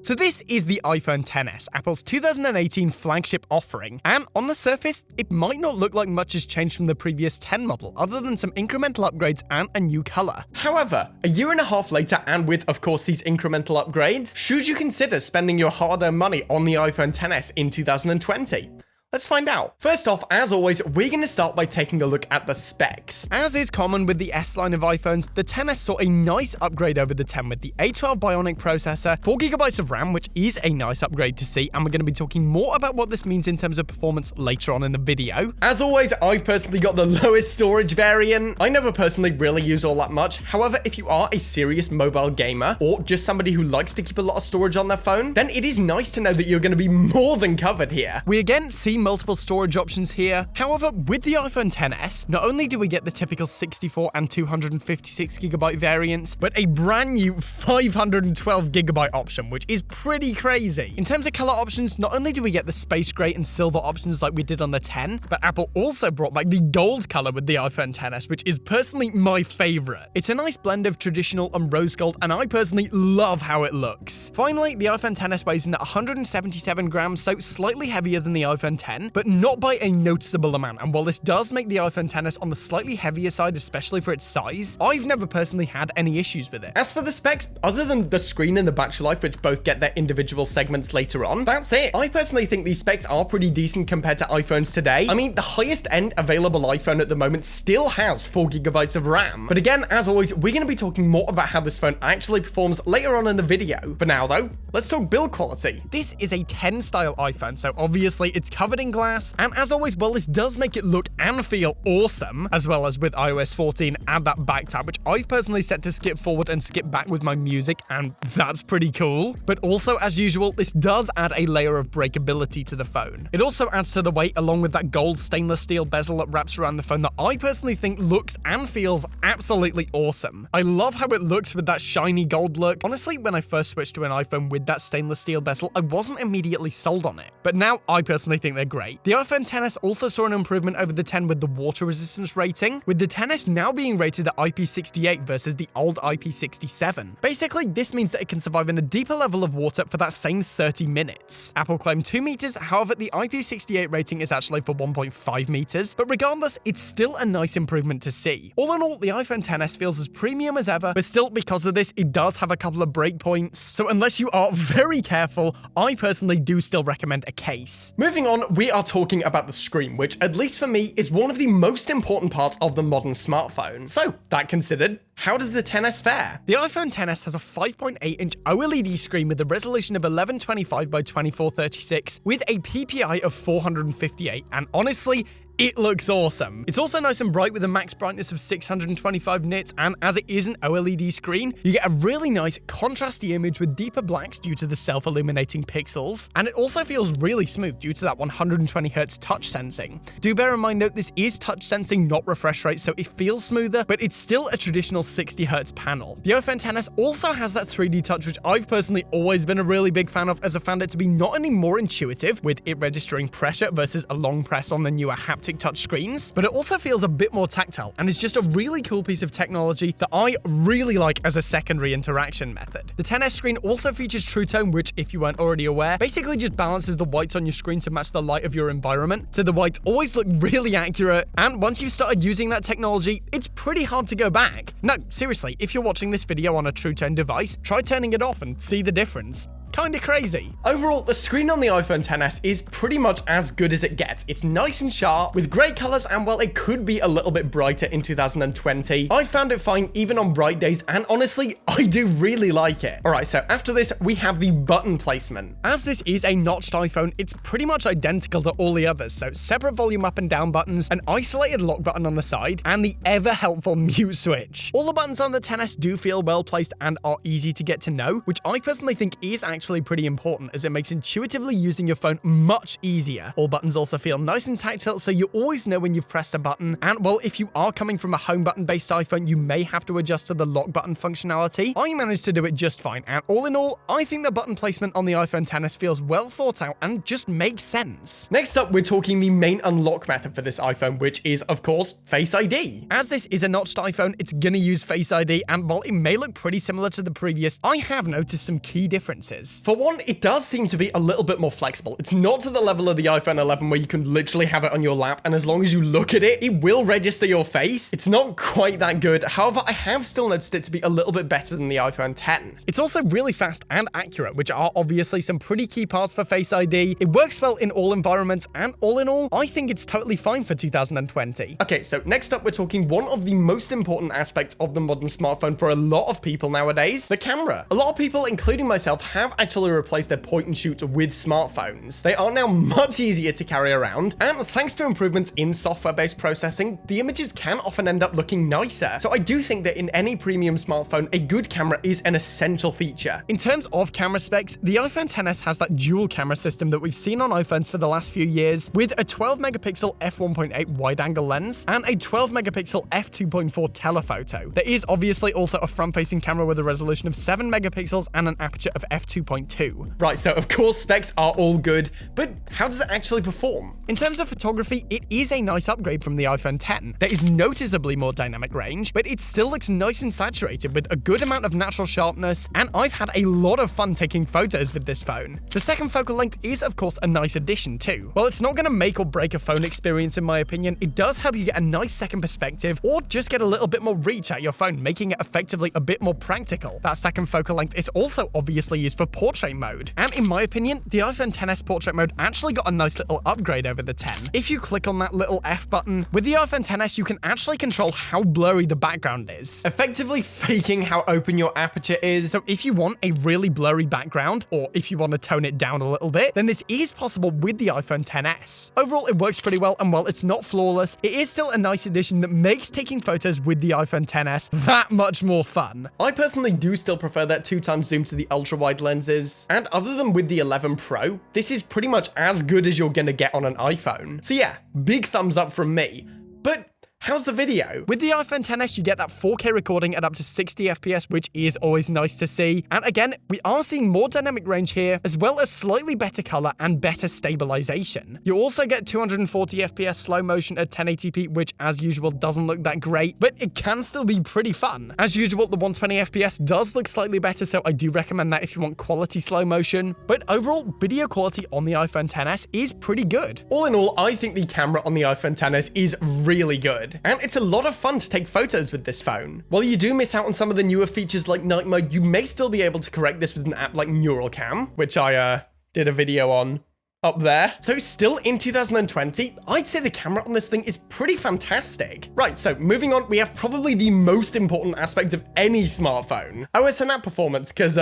So this is the iPhone XS, Apple's 2018 flagship offering, and on the surface, it might not look like much has changed from the previous 10 model, other than some incremental upgrades and a new color. However, a year and a half later, and with, of course, these incremental upgrades, should you consider spending your hard-earned money on the iPhone XS in 2020? Let's find out. First off, as always, we're going to start by taking a look at the specs. As is common with the S line of iPhones, the XS saw a nice upgrade over the 10 with the A12 Bionic processor, 4GB of RAM, which is a nice upgrade to see, and we're going to be talking more about what this means in terms of performance later on in the video. As always, I've personally got the lowest storage variant. I never personally really use all that much. However, if you are a serious mobile gamer, or just somebody who likes to keep a lot of storage on their phone, then it is nice to know that you're going to be more than covered here. We again see multiple storage options here. However, with the iPhone XS, not only do we get the typical 64 and 256GB variants, but a brand new 512GB option, which is pretty crazy. In terms of color options, not only do we get the space gray and silver options like we did on the 10, but Apple also brought back the gold color with the iPhone XS, which is personally my favorite. It's a nice blend of traditional and rose gold, and I personally love how it looks. Finally, the iPhone XS weighs in at 177 grams, so slightly heavier than the iPhone X, but not by a noticeable amount, and while this does make the iPhone XS on the slightly heavier side, especially for its size, I've never personally had any issues with it. As for the specs, other than the screen and the battery life, which both get their individual segments later on, that's it. I personally think these specs are pretty decent compared to iPhones today. I mean, the highest end available iPhone at the moment still has 4GB of RAM. But again, as always, we're going to be talking more about how this phone actually performs later on in the video. For now though, let's talk build quality. This is a 10 style iPhone, so obviously it's covered in glass. And as always, well, this does make it look and feel awesome, as well as with iOS 14 and that back tab, which I've personally set to skip forward and skip back with my music, and that's pretty cool. But also, as usual, this does add a layer of breakability to the phone. It also adds to the weight, along with that gold stainless steel bezel that wraps around the phone that I personally think looks and feels absolutely awesome. I love how it looks with that shiny gold look. Honestly, when I first switched to an iPhone with that stainless steel bezel, I wasn't immediately sold on it. But now I personally think they're great. The iPhone XS also saw an improvement over the 10 with the water resistance rating, with the XS now being rated at IP68 versus the old IP67. Basically, this means that it can survive in a deeper level of water for that same 30 minutes. Apple claimed 2 meters, however, the IP68 rating is actually for 1.5 meters, but regardless, it's still a nice improvement to see. All in all, the iPhone XS feels as premium as ever, but still, because of this, it does have a couple of breakpoints, so unless you are very careful, I personally do still recommend a case. Moving on, we are talking about the screen, which, at least for me, is one of the most important parts of the modern smartphone. So, that considered, how does the XS fare? The iPhone XS has a 5.8-inch OLED screen with a resolution of 1125 by 2436 with a PPI of 458, and honestly, it looks awesome. It's also nice and bright with a max brightness of 625 nits, and as it is an OLED screen, you get a really nice contrasty image with deeper blacks due to the self-illuminating pixels, and it also feels really smooth due to that 120Hz touch sensing. Do bear in mind that this is touch sensing, not refresh rate, so it feels smoother, but it's still a traditional 60Hz panel. The iPhone XS also has that 3D touch, which I've personally always been a really big fan of, as I found it to be not only more intuitive, with it registering pressure versus a long press on the newer haptic touch screens, but it also feels a bit more tactile and is just a really cool piece of technology that I really like as a secondary interaction method. The XS screen also features True Tone, which, if you weren't already aware, basically just balances the whites on your screen to match the light of your environment, so the whites always look really accurate, and once you've started using that technology, it's pretty hard to go back. No, seriously, if you're watching this video on a True Tone device, try turning it off and see the difference. Kinda crazy. Overall, the screen on the iPhone XS is pretty much as good as it gets. It's nice and sharp, with great colors, and while it could be a little bit brighter in 2020, I found it fine even on bright days, and honestly, I do really like it. Alright, so after this, we have the button placement. As this is a notched iPhone, it's pretty much identical to all the others, so separate volume up and down buttons, an isolated lock button on the side, and the ever-helpful mute switch. All the buttons on the XS do feel well placed and are easy to get to know, which I personally think is actually pretty important, as it makes intuitively using your phone much easier. All buttons also feel nice and tactile, so you always know when you've pressed a button, and well, if you are coming from a home button based iPhone, you may have to adjust to the lock button functionality. I managed to do it just fine, and all in all, I think the button placement on the iPhone XS feels well thought out and just makes sense. Next up, we're talking the main unlock method for this iPhone, which is, of course, Face ID. As this is a notched iPhone, it's gonna use Face ID, and while it may look pretty similar to the previous, I have noticed some key differences. features. For one, it does seem to be a little bit more flexible. It's not to the level of the iPhone 11 where you can literally have it on your lap, and as long as you look at it, it will register your face. It's not quite that good. However, I have still noticed it to be a little bit better than the iPhone 10. It's also really fast and accurate, which are obviously some pretty key parts for Face ID. It works well in all environments, and all in all, I think it's totally fine for 2020. Okay, so next up, we're talking one of the most important aspects of the modern smartphone for a lot of people nowadays, the camera. A lot of people, including myself, have actually replaced their point and shoot with smartphones. They are now much easier to carry around, and thanks to improvements in software-based processing, the images can often end up looking nicer. So I do think that in any premium smartphone, a good camera is an essential feature. In terms of camera specs, the iPhone XS has that dual camera system that we've seen on iPhones for the last few years, with a 12-megapixel f1.8 wide-angle lens and a 12-megapixel f2.4 telephoto. There is obviously also a front-facing camera with a resolution of 7 megapixels and an aperture of f2.2. Right, so of course specs are all good, but how does it actually perform? In terms of photography, it is a nice upgrade from the iPhone X. There is noticeably more dynamic range, but it still looks nice and saturated with a good amount of natural sharpness, and I've had a lot of fun taking photos with this phone. The second focal length is of course a nice addition too. While it's not going to make or break a phone experience in my opinion, it does help you get a nice second perspective or just get a little bit more reach out your phone, making it effectively a bit more practical. That second focal length is also obviously used for portrait mode, and in my opinion, the iPhone XS portrait mode actually got a nice little upgrade over the 10. If you click on that little F button, with the iPhone XS you can actually control how blurry the background is, effectively faking how open your aperture is. So if you want a really blurry background, or if you want to tone it down a little bit, then this is possible with the iPhone XS. Overall, it works pretty well, and while it's not flawless, it is still a nice addition that makes taking photos with the iPhone XS that much more fun. I personally do still prefer that 2x zoom to the ultra-wide lenses, and other than with the 11 Pro, this is pretty much as good as you're gonna get on an iPhone. So yeah, big thumbs up from me. But how's the video? With the iPhone XS, you get that 4K recording at up to 60 FPS, which is always nice to see. And again, we are seeing more dynamic range here, as well as slightly better color and better stabilization. You also get 240 FPS slow motion at 1080p, which as usual doesn't look that great, but it can still be pretty fun. As usual, the 120 FPS does look slightly better, so I do recommend that if you want quality slow motion. But overall, video quality on the iPhone XS is pretty good. All in all, I think the camera on the iPhone XS is really good. And it's a lot of fun to take photos with this phone. While you do miss out on some of the newer features like night mode, you may still be able to correct this with an app like Neural Cam, which I did a video on up there. So still in 2020, I'd say the camera on this thing is pretty fantastic. Right, so moving on, we have probably the most important aspect of any smartphone, OS and app performance, because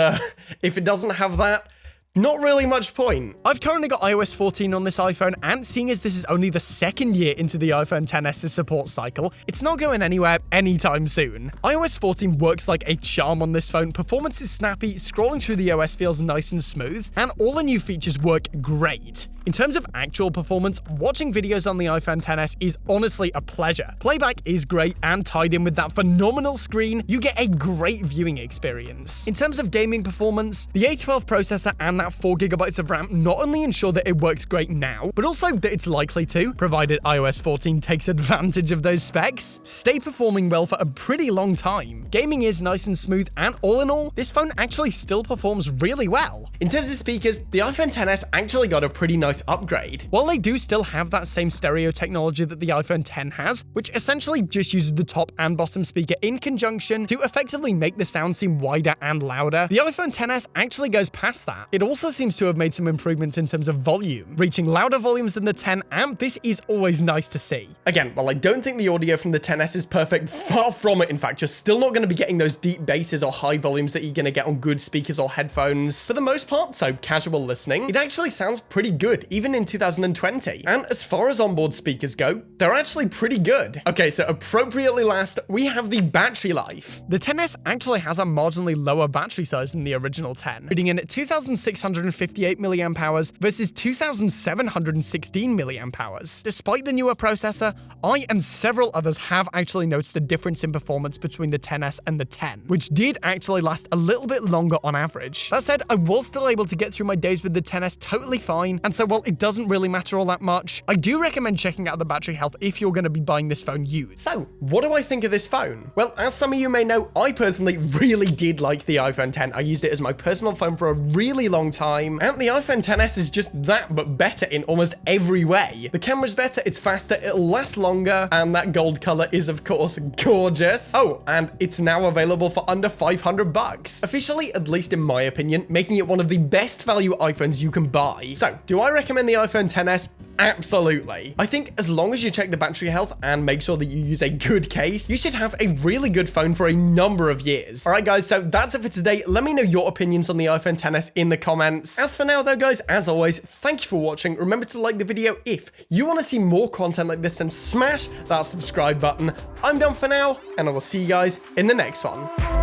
if it doesn't have that, not really much point. I've currently got iOS 14 on this iPhone, and seeing as this is only the second year into the iPhone XS's support cycle, it's not going anywhere anytime soon. iOS 14 works like a charm on this phone, performance is snappy, scrolling through the OS feels nice and smooth, and all the new features work great. In terms of actual performance, watching videos on the iPhone XS is honestly a pleasure. Playback is great, and tied in with that phenomenal screen, you get a great viewing experience. In terms of gaming performance, the A12 processor and that 4GB of RAM not only ensure that it works great now, but also that it's likely to, provided iOS 14 takes advantage of those specs, stay performing well for a pretty long time. Gaming is nice and smooth, and all in all, this phone actually still performs really well. In terms of speakers, the iPhone XS actually got a pretty nice upgrade. While they do still have that same stereo technology that the iPhone X has, which essentially just uses the top and bottom speaker in conjunction to effectively make the sound seem wider and louder, the iPhone XS actually goes past that. It also seems to have made some improvements in terms of volume, reaching louder volumes than the 10, and this is always nice to see. Again, while I don't think the audio from the XS is perfect, far from it in fact, you're still not going to be getting those deep basses or high volumes that you're going to get on good speakers or headphones for the most part, so casual listening, it actually sounds pretty good, even in 2020. And as far as onboard speakers go, they're actually pretty good. Okay, so appropriately last, we have the battery life. The XS actually has a marginally lower battery size than the original 10, putting in at 2,658 mAh versus 2,716 mAh. Despite the newer processor, I and several others have actually noticed a difference in performance between the XS and the 10, which did actually last a little bit longer on average. That said, I was still able to get through my days with the XS totally fine, and so while well, it doesn't really matter all that much. I do recommend checking out the battery health if you're going to be buying this phone used. So, what do I think of this phone? Well, as some of you may know, I personally really did like the iPhone X. I used it as my personal phone for a really long time, and the iPhone XS is just that, but better in almost every way. The camera's better, it's faster, it'll last longer, and that gold color is, of course, gorgeous. Oh, and it's now available for under $500. Officially, at least in my opinion, making it one of the best value iPhones you can buy. So, do I recommend the iPhone XS? Absolutely. I think as long as you check the battery health and make sure that you use a good case, you should have a really good phone for a number of years. All right, guys, so that's it for today. Let me know your opinions on the iPhone XS in the comments. As for now, though, guys, as always, thank you for watching. Remember to like the video if you want to see more content like this, and smash that subscribe button. I'm done for now, and I will see you guys in the next one.